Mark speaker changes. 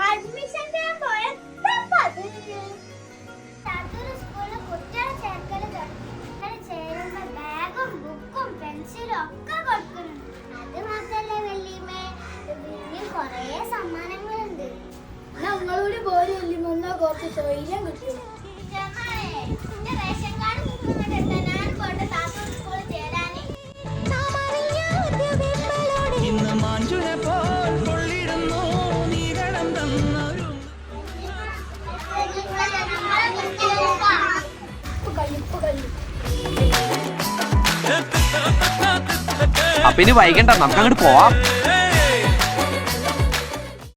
Speaker 1: Admission ചെയ്യാൻ പോയപ്പോ സ്കൂളിൽ കുട്ടികളെ ചേർക്കല് ചേരുമ്പോ ബാഗും ബുക്കും പെൻസിലും ഒക്കെ കൊടുക്കുന്നുണ്ട്. അത് മാത്രല്ലേ വല്യമ്മേ, ഇനിയും കൊറേ സമ്മാനങ്ങളുണ്ട്.
Speaker 2: ഞങ്ങളോട് പോലെ വല്യമ്മ കുറച്ച് സ്വൈര്യം കിട്ടും.
Speaker 1: റേഷൻ കാർഡ് ബുക്കും ഞാൻ കൊണ്ട് താത്തൂർ സ്കൂളിൽ ചേരാനേ.
Speaker 3: ഇന്ന് മാഞ്ചുനെ പോൽ കൊള്ളിടുന്നു നീകളം തന്നൊരു
Speaker 4: അപ്പൊ ഇനി വൈകണ്ട, നമുക്ക് അങ്ങോട്ട് പോവാം.